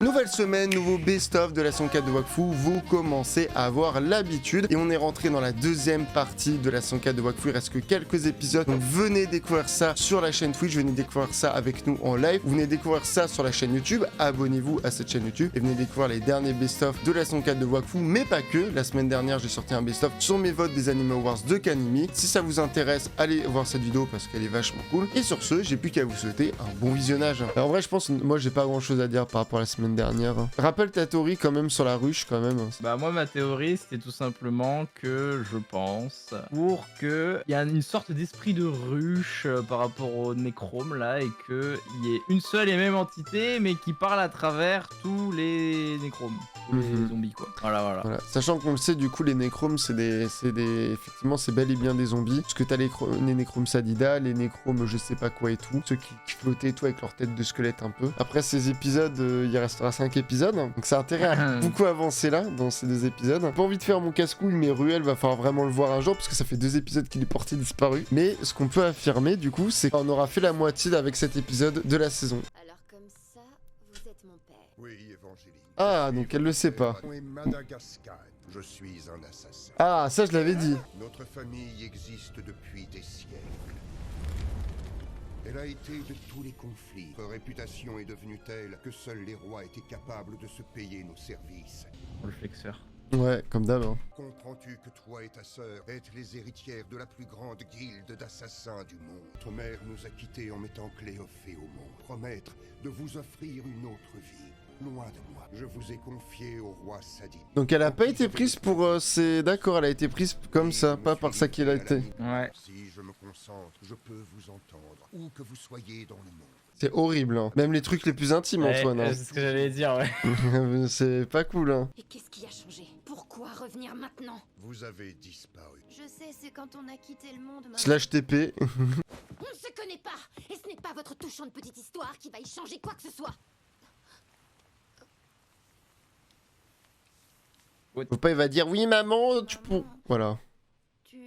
Nouvelle semaine, nouveau best-of de la saison 4 de Wakfu, vous commencez à avoir l'habitude et on est rentré dans la deuxième partie de la saison 4 de Wakfu, il reste que quelques épisodes, donc venez découvrir ça sur la chaîne Twitch, venez découvrir ça avec nous en live, venez découvrir ça sur la chaîne YouTube, abonnez-vous à cette chaîne YouTube et venez découvrir les derniers best-of de la saison 4 de Wakfu, mais pas que, la semaine dernière j'ai sorti un best-of sur mes votes des Anime Awards de Kanimi, si ça vous intéresse, allez voir cette vidéo parce qu'elle est vachement cool, et sur ce, j'ai plus qu'à vous souhaiter un bon visionnage. Alors, en vrai je pense, moi j'ai pas grand chose à dire par rapport à la semaine dernière. Rappelle ta théorie quand même sur la ruche quand même. Bah moi ma théorie c'était tout simplement que je pense pour que il y a une sorte d'esprit de ruche par rapport au nécrome là et que il y ait une seule et même entité mais qui parle à travers tous les nécromes, tous les zombies quoi. Voilà. Sachant qu'on le sait du coup les nécromes effectivement c'est bel et bien des zombies parce que t'as les nécromes sadida, les nécromes je sais pas quoi et tout, ceux qui flottaient et tout avec leur tête de squelette un peu. Après ces épisodes il restera 5 épisodes donc ça a intérêt à beaucoup avancer là dans ces 2 épisodes. J'ai pas envie de faire mon casse-couille mais Ruel va falloir vraiment le voir un jour parce que ça fait 2 épisodes qu'il est porté disparu. Mais ce qu'on peut affirmer du coup c'est qu'on aura fait la moitié avec cet épisode de la saison. Alors comme ça, vous êtes mon père. Oui, Évangéline. Ah donc elle le sait pas. Et Madagascar. Je suis un assassin. Ah ça je l'avais dit. Notre famille existe depuis des siècles. Elle a été de tous les conflits. Notre réputation est devenue telle que seuls les rois étaient capables de se payer nos services. Le flexeur. Ouais comme d'hab. Hein. Comprends-tu que toi et ta sœur êtes les héritières de la plus grande guilde d'assassins du monde? Ton mère nous a quittés en mettant Cléophée au monde. Promettre de vous offrir une autre vie. Loin de moi. Je vous ai confié au roi Sadi. Donc elle a pas été prise pour... c'est d'accord, elle a été prise comme ça, pas par ça qu'il a été. Ouais. Si je me concentre, je peux vous entendre, où que vous soyez dans le monde. C'est horrible, hein. Même les trucs les plus intimes, Antoine. Hein. C'est ce que j'allais dire, ouais. C'est pas cool, hein. Et qu'est-ce qui a changé? Pourquoi revenir maintenant? Vous avez disparu. Je sais, c'est quand on a quitté le monde. Slash TP. On ne se connaît pas. Et ce n'est pas votre touchante petite histoire qui va y changer quoi que ce soit. Papa il va dire oui maman, tu peux... Voilà. Tu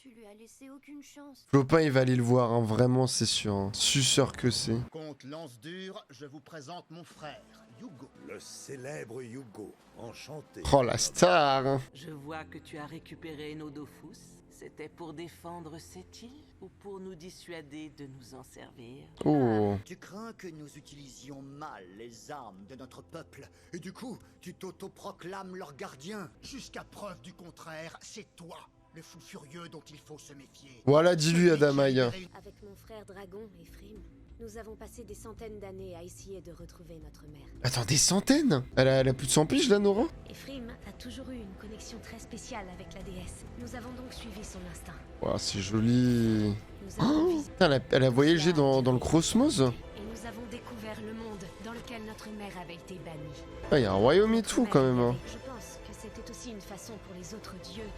lui as laissé aucune chance. Flopin il va aller le voir, hein. Vraiment c'est sûr. Hein. Je suis sûr que c'est. Comte Lance-Dur, je vous présente mon frère, Yugo. Le célèbre Yugo, enchanté. Oh la star hein. Je vois que tu as récupéré nos Dofus. C'était pour défendre cette île ou pour nous dissuader de nous en servir? Oh. Tu crains que nous utilisions mal les armes de notre peuple, et du coup, tu t'autoproclames leur gardien. Jusqu'à preuve du contraire, c'est toi, le fou furieux dont il faut se méfier. Voilà, dis-lui Adamaï. Avec mon frère Dragon et Frim, nous avons passé des centaines d'années à essayer de retrouver notre mère. Attends, des centaines elle a plus de 100 piges là, Nora? Et Frim a toujours eu une connexion très spéciale avec la déesse. Nous avons donc suivi son instinct. Ouah, c'est joli. Nous avons visité Putain, elle a voyagé dans le cosmos. et nous avons découvert le monde dans lequel notre mère avait été bannie. Ah, il y a un royaume et tout quand même. Hein. Je pense que c'était aussi une façon pour les autres dieux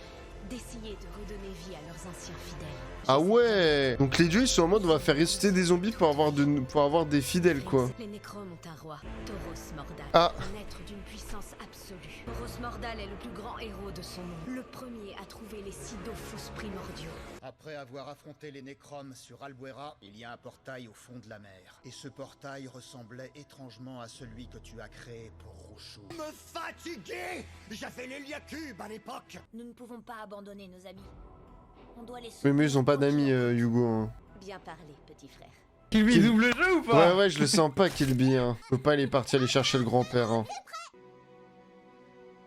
d'essayer de redonner vie à leurs anciens fidèles. Ah ouais. Donc les dieux ils sont en mode on va faire ressusciter des zombies pour avoir des fidèles quoi. Les nécromes ont un roi, Tauros Mordal, Ah. un être d'une puissance absolue. Tauros Mordal est le plus grand héros de son monde, le premier à trouver les 6 Dofus primordiaux. Après avoir affronté les Nécromes sur Albuera, il y a un portail au fond de la mer. Et ce portail ressemblait étrangement à celui que tu as créé pour Rochou. Me fatiguer! J'avais l'Héliacube à l'époque! Nous ne pouvons pas abandonner nos amis. On doit les Oui mais ils ont pas d'amis Hugo. Hein. Bien parlé, petit frère. Kilby double jeu ou pas? Ouais je le sens pas Kilby. Hein. Faut pas aller partir aller chercher le grand-père. Hein.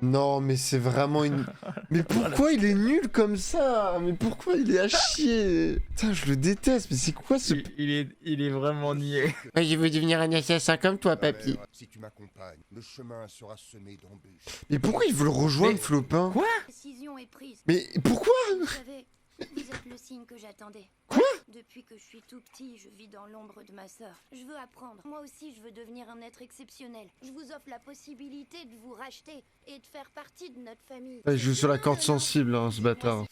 Non mais c'est vraiment une... Mais pourquoi il est nul comme ça? Mais pourquoi il est à chier? Putain je le déteste, mais c'est quoi ce... Il est vraiment niais. Ouais, je veux devenir un assassin comme toi papy. Si tu m'accompagnes, le chemin sera semé d'embûches. Mais pourquoi il veut le rejoindre Mais- Flopin? Quoi? La décision est prise. Mais pourquoi? Vous savez, vous êtes le signe que j'attendais. Quoi? Depuis que je suis tout petit, je vis dans l'ombre de ma sœur. Je veux apprendre. Moi aussi, je veux devenir un être exceptionnel. Je vous offre la possibilité de vous racheter et de faire partie de notre famille. Il joue sur la corde sensible hein, ce bâtard.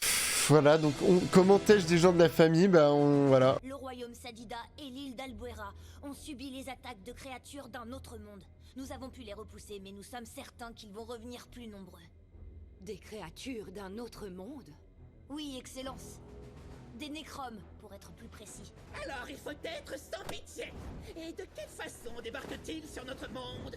Voilà donc comment tèche des gens de la famille? Bah voilà. Le royaume Sadida et l'île d'Albuera ont subi les attaques de créatures d'un autre monde. Nous avons pu les repousser, mais nous sommes certains qu'ils vont revenir plus nombreux. Des créatures d'un autre monde? Oui, Excellence. Des nécromes, pour être plus précis. Alors il faut être sans pitié. Et de quelle façon débarque-t-il sur notre monde?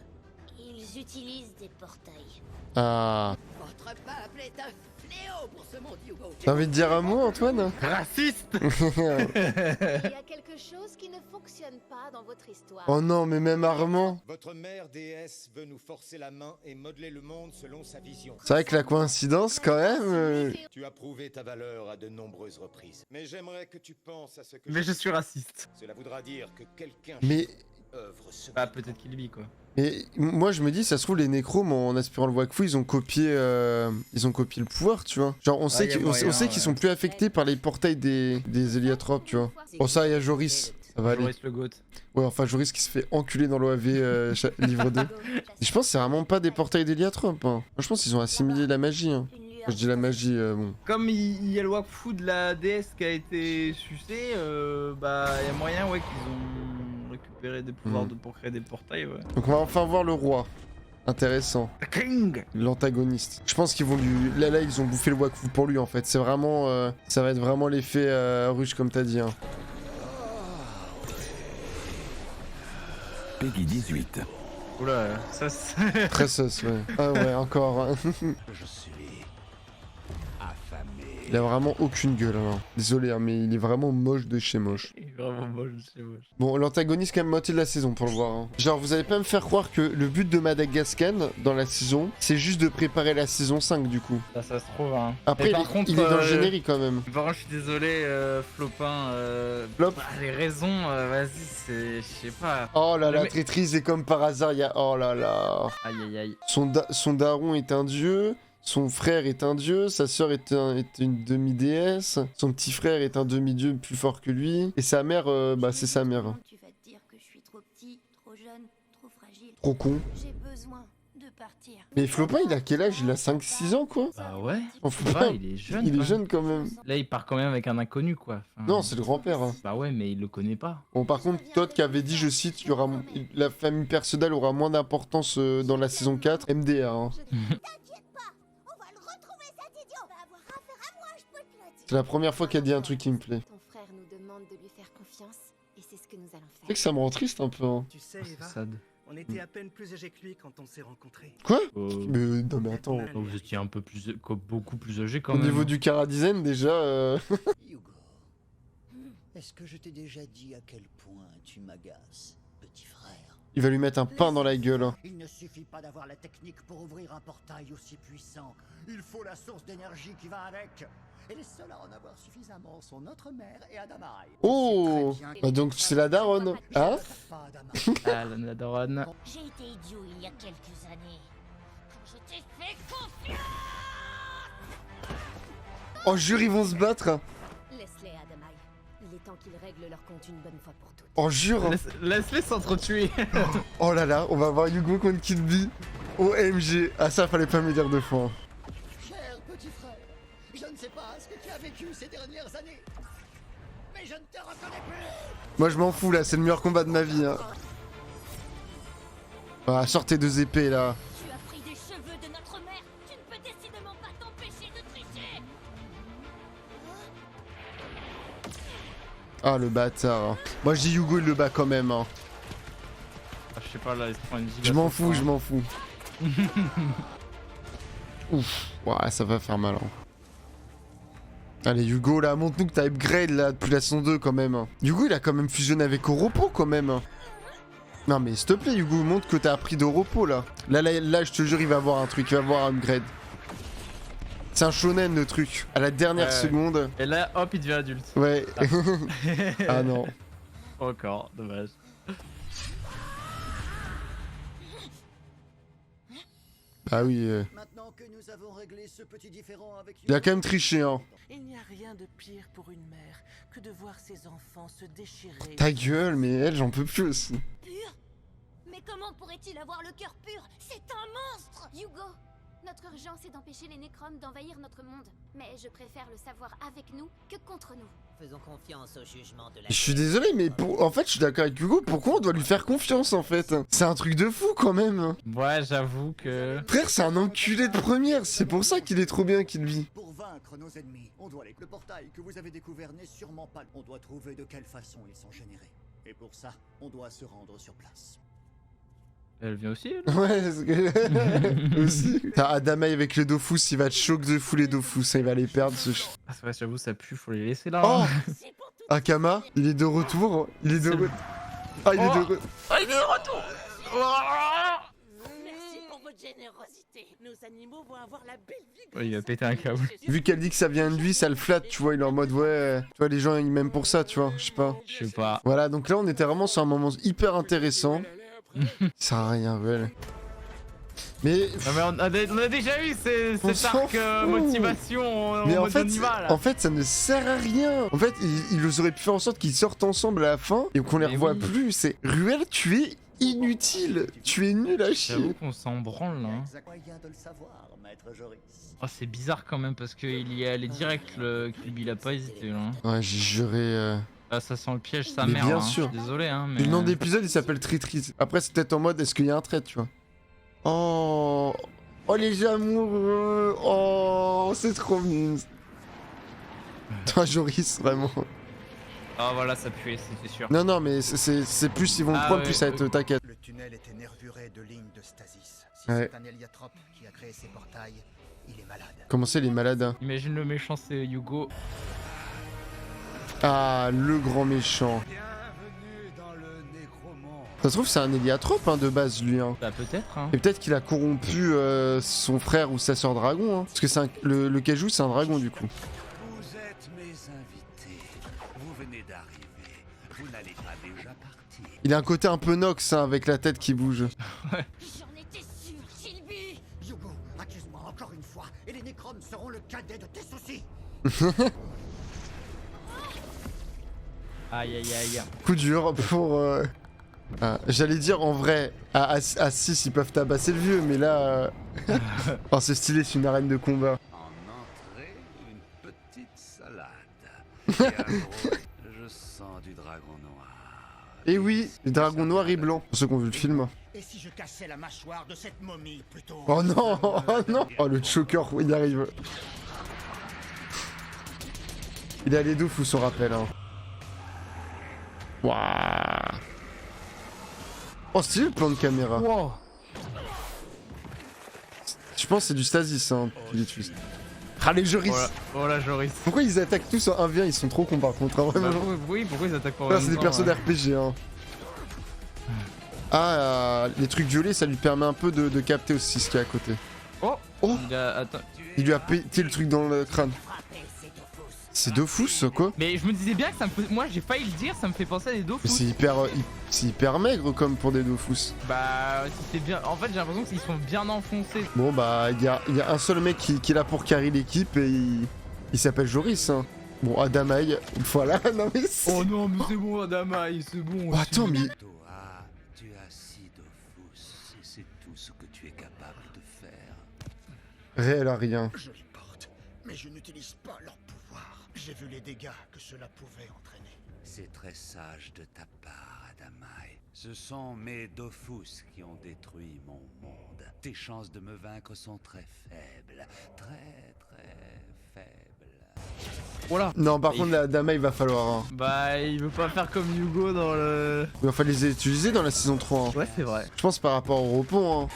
Ils Ils utilisent des portails. Ah. Votre peuple est un fléau pour ce monde, Hugo. T'as envie de dire un mot, Antoine? Raciste. Il y a quelque chose qui ne fonctionne pas dans votre histoire. Oh non, mais même Armand. Votre mère déesse veut nous forcer la main et modeler le monde selon sa vision. C'est vrai que la coïncidence, quand même. Tu as prouvé ta valeur à de nombreuses reprises. Mais j'aimerais que tu penses à ce que Mais je suis raciste. Cela voudra dire que quelqu'un Mais, œuvre ce. Bah peut-être qu'il vit quoi. mais moi, je me dis, ça se trouve, les nécromes, en aspirant le Wakfu, ils ont copié le pouvoir, tu vois. Genre, on sait y a qu'ils moyen, sont plus affectés par les portails des héliotropes, tu vois. Bon, ça, il y a Joris. Ça va aller. Joris le goat. Ouais, enfin, Joris qui se fait enculer dans l'OAV livre 2. Et je pense que c'est vraiment pas des portails d'héliotropes. Hein. Moi, je pense qu'ils ont assimilé la magie. Hein. Quand je dis la magie, bon. Comme il y a le Wakfu de la déesse qui a été sucé, bah il y a moyen ouais qu'ils ont récupéré des pouvoirs pour créer des portails ouais. Donc, on va enfin voir le roi. Intéressant. King. L'antagoniste. Je pense qu'ils vont lui... Là, ils ont bouffé le Wakfu pour lui, en fait. C'est vraiment... ça va être vraiment l'effet ruche, comme t'as dit. Hein. Peggy 18. Oula, ça c'est... Très sauce, ouais. Ah ouais, encore. Hein. Je suis affamé. Il a vraiment aucune gueule. Hein. Désolé, hein, mais il est vraiment moche de chez moche. Il est vraiment moche, c'est moche. Bon, l'antagoniste, quand même, moitié de la saison pour le voir. Hein. Genre, vous allez pas me faire croire que le but de Madagascar dans la saison, c'est juste de préparer la saison 5, du coup. Ça se trouve hein. Après, Mais par contre, il est dans le générique, quand même. Par contre, je suis désolé, Flopin. Flop. Bah, les raisons, vas-y, c'est. Je sais pas. Oh là là, Mais- traîtrise, et comme par hasard, il y a... Oh là là. Aïe aïe aïe. Son daron est un dieu, son frère est un dieu, sa sœur est une demi-déesse, son petit frère est un demi-dieu plus fort que lui, et sa mère, bah c'est sa mère. Tu vas te dire que je suis trop petit, trop jeune, trop fragile. Trop con. J'ai besoin de partir. Mais Flopin, il a quel âge? Il a 5-6 ans, quoi. Bah ouais. On fout Ouais, pas. il est jeune. Il est quand jeune quand même. même. Là, il part quand même avec un inconnu, quoi. Enfin, Non, c'est le grand-père. Hein. Bah ouais, mais il le connaît pas. Bon, par contre, Todd qui avait dit, je cite, il y aura... la famille Perceval aura moins d'importance dans la saison 4. MDR. Hein. T'inquiète pas, on va le retrouver cet idiot. On va avoir affaire à moi, je peux te le dire. C'est la première fois qu'elle dit un truc qui me plaît. Ton frère nous demande de lui faire confiance et c'est ce que nous allons C'est faire. que ça me rend triste un peu. Hein. Tu sais, Eva, Sad. on était à peine plus âgés que lui quand on s'est rencontrés. Quoi? Oh. Mais non, mais attends. Oh, vous étiez un peu plus, beaucoup plus âgé quand Au même. niveau du Chara-Design, déjà... Hugo, est-ce que je t'ai déjà dit à quel point tu m'agaces, petit frère? Il va lui mettre un pain dans la gueule. Hein. Il ne suffit pas d'avoir la technique pour ouvrir un portail aussi puissant. Il faut la source d'énergie qui va avec. Et les seuls à en avoir suffisamment sont notre mère et Adamai. Oh, bah donc c'est la daronne. Hein? Pas Adamai. Ah, la daronne. J'ai été idiot il y a quelques années. Quand je t'ai fait confiance. Oh, jure, ils vont se battre. Laisse-les, Adamai. Il est temps qu'ils règlent leur compte une bonne fois pour toutes. Oh, jure. Laisse-les s'entretuer. Oh là là, on va voir Hugo contre Kid B. OMG. Ah, ça, fallait pas me dire deux fois. Cher petit frère, je ne sais pas ce que tu as vécu ces dernières années, mais je ne te reconnais plus. Moi, je m'en fous là, c'est le meilleur combat de ma vie. Hein. Ah, sors tes deux épées là. Tu as pris des cheveux de notre mère. Tu ne peux décidément pas t'empêcher de tricher. Ah, le bâtard. Hein. Moi, je dis Hugo, il le bat quand même. Hein. Ah, je sais pas, là, il se prend une giga Je m'en sauce, fous, hein. je m'en fous. Ouf. Ouais, ça va faire mal. Hein. Allez, Hugo, là, montre-nous que t'as upgrade là depuis la saison 2 quand même. Hein. Hugo, il a quand même fusionné avec Oropo quand même. Hein. Non, mais s'il te plaît, Hugo, montre que t'as appris d'Oropo là. Là, je te jure, il va avoir un truc, il va avoir un upgrade. C'est un shonen le truc. À la dernière seconde. Et là, hop, il devient adulte. Ouais. Ah non. Encore, dommage. Ah oui. Maintenant que nous avons réglé ce petit différend avec Il a quand même triché, hein. Il n'y a rien de pire pour une mère que de voir ses enfants se déchirer. Ta gueule, mais elle, j'en peux plus aussi. Pur? Mais comment pourrait-il avoir le cœur pur? C'est un monstre! Hugo, notre urgence est d'empêcher les nécromes d'envahir notre monde. Mais je préfère le savoir avec nous que contre nous. Faisons confiance au jugement de la... Je suis désolé, mais en fait, je suis d'accord avec Hugo. Pourquoi on doit lui faire confiance en fait? C'est un truc de fou quand même. Ouais, j'avoue que... Frère, c'est un enculé de première. C'est pour ça qu'il est trop bien qu'il vit. Pour vaincre nos ennemis, on doit les... Le portail que vous avez découvert n'est sûrement pas... On doit trouver de quelle façon ils sont générés. Et pour ça, on doit se rendre sur place. Elle vient aussi, elle. Ouais, parce que... aussi. T'as Adamai avec les Dofus, il va te choc de fou les Dofus, il va les perdre ce Ah, c'est vrai, j'avoue, ça pue, faut les laisser là. Oh hein. Akama, il est de retour. Il est de retour. Ah, il est de retour. Ah, il est de retour. Merci pour votre générosité. Nos animaux vont avoir la belle vie. Ouais, il va péter un câble. Vu qu'elle dit que ça vient de lui, ça le flatte, tu vois, il est en mode ouais, tu vois, les gens ils m'aiment pour ça, tu vois, je sais pas. Je sais pas. Voilà, donc là on était vraiment sur un moment hyper intéressant. Ça sert à rien, Ruel. Mais... Non, mais on a déjà eu On cet s'en arc motivation Mais en en mode fait, Oniva, là. en fait, ça ne sert à rien. En fait, ils auraient pu faire en sorte qu'ils sortent ensemble à la fin et qu'on les Mais revoie oui. plus. C'est Ruel, tu es inutile. Tu es nul à chier. J'avoue qu'on s'en branle là. hein. Moyen de le savoir, maître Joris. Oh, c'est bizarre quand même parce qu'il y est allé direct, le Kill Bill a pas hésité là. hein. Ouais, j'ai juré. Ah, ça sent le piège, sa Mais mère. bien hein. sûr. Je suis désolé, hein. Mais... Le nom d'épisode il s'appelle Tritrise. Après, c'est peut-être en mode est-ce qu'il y a un trait, tu vois. Oh. Oh, les amoureux. Oh, c'est trop mignon. Toi, Joris, vraiment. Ah, voilà, ça puait, c'est sûr. Non, non, mais c'est plus, ils vont le Ah, prendre, ouais, plus ça va être t'inquiète. Le tunnel était nervuré de lignes de stasis. Si Ouais. c'est un héliatrope qui a créé ces portails, il est malade. Comment c'est, les malades hein. Imagine le méchant, c'est Hugo. Ah, le grand méchant. Bienvenue dans le nécromant. Ça se trouve, c'est un héliatrope hein, de base, lui. Hein. Bah, peut-être, hein. Et peut-être qu'il a corrompu son frère ou sa sœur dragon. Hein. Parce que le cajou, c'est un dragon, du coup. Vous êtes mes invités. Vous venez d'arriver. Vous n'allez pas déjà partir. Il a un côté un peu Nox hein, avec la tête qui bouge. J'en étais sûr, Sylvie. Hugo, accuse-moi encore une fois, et les nécromes seront le cadet de tes soucis. Aïe, aïe, aïe. Coup dur pour... J'allais dire en vrai, à 6 ils peuvent tabasser le vieux, mais là... Oh, c'est stylé, c'est une arène de combat. En entrée, une petite salade. Et à droite, je sens du dragon noir. Et oui, le dragon noir et blanc, pour ceux qui ont vu le film. Et si je cassais la mâchoire de cette momie plutôt? Oh non, oh non. Oh, le choker, il y arrive. Il est allé d'ouf ou son rappel, hein. Waouh. Oh, stylé le plan de caméra. Wow. Je pense que c'est du stasis, hein, qu'il utilise. Ah, les Joris. Oh la Joris. Pourquoi ils attaquent tous en 1v1? Ils sont trop cons par contre, hein, Bah, vraiment. oui, pourquoi ils attaquent pas en Ah, même c'est des temps, persos ouais. d'RPG, hein. Ah, les trucs violets, ça lui permet un peu de capter aussi ce qu'il y a à côté. Oh, Oh. Attends. Il lui a pété le truc dans le crâne. C'est Dofus, quoi? Mais je me disais bien que ça me fait... Moi, j'ai failli le dire, ça me fait penser à des Dofus. Mais c'est hyper maigre comme pour des Dofus. Bah, si c'est bien... En fait, j'ai l'impression qu'ils sont bien enfoncés. Bon, bah, il y a un seul mec qui est là pour carry l'équipe et il s'appelle Joris, hein. Bon, Adamai, voilà, non mais c'est... Oh non, mais c'est bon, Adamai, c'est bon. Oh, attends, mais... Toi, tu as 6 Dofus, et c'est tout ce que tu es capable de faire. Réel à rien. Je les porte, mais je n'utilise pas leur pouvoir. J'ai vu les dégâts que cela pouvait entraîner. C'est très sage de ta part, Adamai. Ce sont mes Dofus qui ont détruit mon monde. Tes chances de me vaincre sont très faibles. Très, très faibles. Voilà. Non, par contre, la Adamai, il va falloir... Hein. Bah, il veut pas faire comme Hugo dans le... Il va falloir les utiliser dans la saison 3. Hein. Ouais, c'est vrai. Je pense par rapport au repos, hein.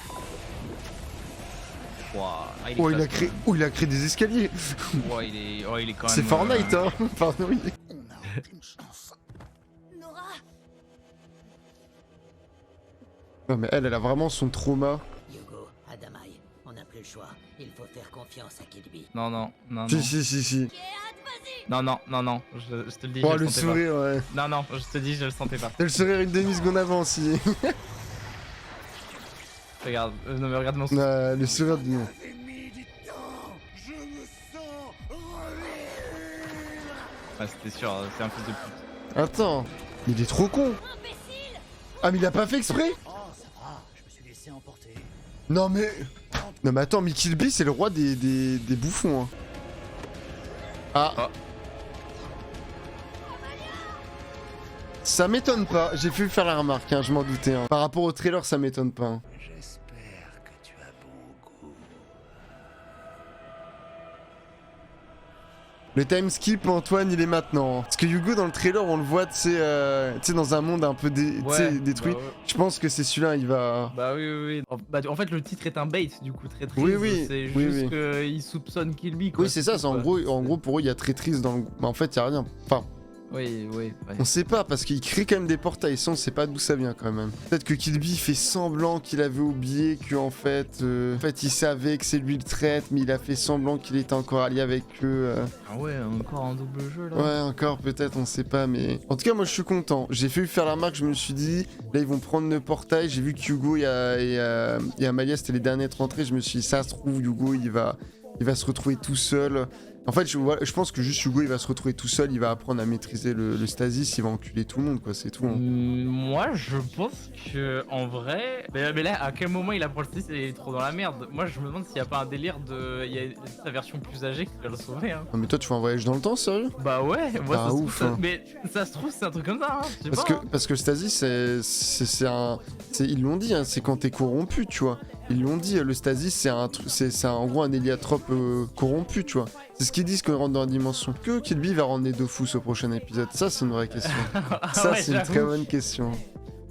Wow. Ah, Oh, classe, il a créé des escaliers. quand même. Il est quand même... C'est Fortnite, hein. Pardon, oui. On n'a aucune chance. Nora. Non, mais elle a vraiment son trauma. Hugo, Adamai, on n'a plus le choix. Il faut faire confiance à Kilby. Non, non, non, Si, non. si. Non, non, non, non, je te le dis, Oh, je le le sentais sourire, ouais. pas. Non, non, je te dis, je le sentais pas. T'as le sourire une demi-seconde avant, si. Regarde, non mais regarde mon sourire. Le sourire du... Ouais, c'était sûr, c'est un fils de pute. Attends, il est trop con. Ah, mais il a pas fait exprès. Oh, ça va, je me suis laissé emporter. Non, mais... Non, mais attends, Mickey B, c'est le roi des bouffons, hein. Ah. Oh. Ça m'étonne pas, j'ai fait faire la remarque, hein, je m'en doutais. Hein. Par rapport au trailer, ça m'étonne pas. Hein. J'espère que tu as bon goût. Le time skip, Antoine, il est maintenant. Parce que Hugo, dans le trailer, on le voit, tu sais, dans un monde un peu détruit. Bah ouais. Je pense que c'est celui-là, il va... Bah oui. En fait, le titre est un bait, du coup, très triste. Oui. C'est Oui, juste oui. qu'il soupçonne Kill Bill, quoi. Oui, c'est ça, c'est en gros, pour eux, il y a très triste dans le... Bah, en fait, il y a rien. Enfin... Oui. On sait pas, parce qu'il crée quand même des portails, ça on sait pas d'où ça vient quand même. Peut-être que Kill Bill fait semblant qu'il avait oublié qu'en fait, il savait que c'est lui le traître, mais il a fait semblant qu'il était encore allié avec eux. Ah ouais, encore un double jeu là. Ouais, encore peut-être, on sait pas, mais... En tout cas, moi je suis content. J'ai fait faire la marque, je me suis dit, là ils vont prendre le portail, j'ai vu qu'Hugo et Amalia c'était les dernières rentrées, je me suis dit, ça se trouve, Hugo il va se retrouver tout seul. En fait, je pense que juste Hugo il va se retrouver tout seul, il va apprendre à maîtriser le stasis, il va enculer tout le monde, quoi, c'est tout. Hein. Moi, je pense que en vrai. Mais là, à quel moment il apprend le stasis et il est trop dans la merde? Moi, je me demande s'il y a pas un délire de. Il y a sa version plus âgée qui va le sauver, hein. Non, mais toi, tu fais un voyage dans le temps, sérieux? Bah ouais, moi Ah, ça se ouf, trouve, hein. mais ça se trouve, c'est un truc comme ça, hein. Je sais Parce pas, que, hein. parce que le stasis, ils l'ont dit, hein, c'est quand t'es corrompu, tu vois. Ils l'ont dit, le stasis, c'est en gros un héliatrope corrompu, tu vois. C'est ce qu'ils disent quand ils rentrent dans la dimension. Que Kill Bill va rendre Dofus au prochain épisode? Ça, c'est une vraie question. Ça, Ouais, c'est une très bonne question.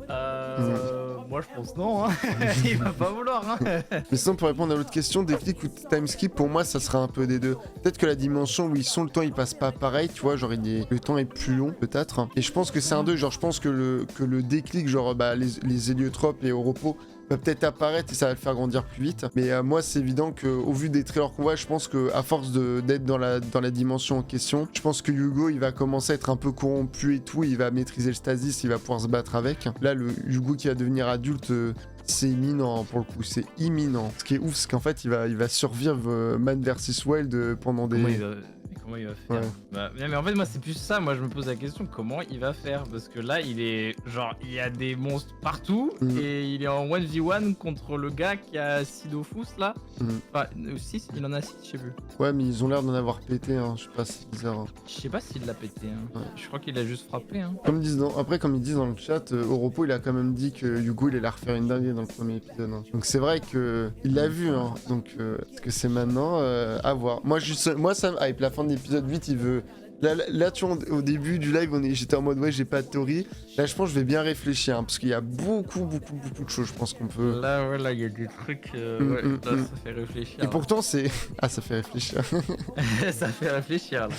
Moi, je pense non, hein. Il va pas vouloir, hein. Mais sinon, pour répondre à l'autre question, déclic ou time skip, pour moi, ça sera un peu des deux. Peut-être que la dimension où ils sont, le temps, il passe pas pareil, tu vois, genre, le temps est plus long, peut-être. Et je pense que c'est un deux, genre, je pense que le déclic, genre, les héliotropes et au repos, va peut-être apparaître et ça va le faire grandir plus vite. Mais moi, c'est évident qu'au vu des trailers qu'on voit, je pense qu'à force d'être dans la dimension en question, je pense que Hugo, il va commencer à être un peu corrompu et tout, il va maîtriser le stasis, il va pouvoir se battre avec. Là, le Hugo qui va devenir adulte, c'est imminent pour le coup, c'est imminent. Ce qui est ouf, c'est qu'en fait, il va survivre Man vs Wild pendant des... Comment il va faire? Ouais. Bah, mais en fait, moi, c'est plus ça. Moi, je me pose la question comment il va faire? Parce que là, il est genre, il y a des monstres partout et il est en 1v1 contre le gars qui a 6 Dofus là. Enfin, 6, il en a 6, je sais plus. Ouais, mais ils ont l'air d'en avoir pété, hein. Je sais pas, c'est bizarre. Hein. Je sais pas s'il l'a pété, hein. Ouais. Je crois qu'il a juste frappé, hein. Comme ils disent dans le chat, au repos, il a quand même dit que Hugo, il allait refaire une dinguerie dans le premier épisode. Hein. Donc c'est vrai que il l'a vu, hein. Donc est-ce que c'est maintenant à voir. Moi, ça me hype. La fin de l'épisode 8, il veut... Là, tu vois, au début du live, j'étais en mode ouais, j'ai pas de théorie. Là, je pense que je vais bien réfléchir, hein, parce qu'il y a beaucoup de choses, je pense qu'on peut... Là, ouais, là, il y a des trucs... ouais, là, ça fait réfléchir. Et pourtant, c'est... Ah, ça fait réfléchir. Ça fait réfléchir, là.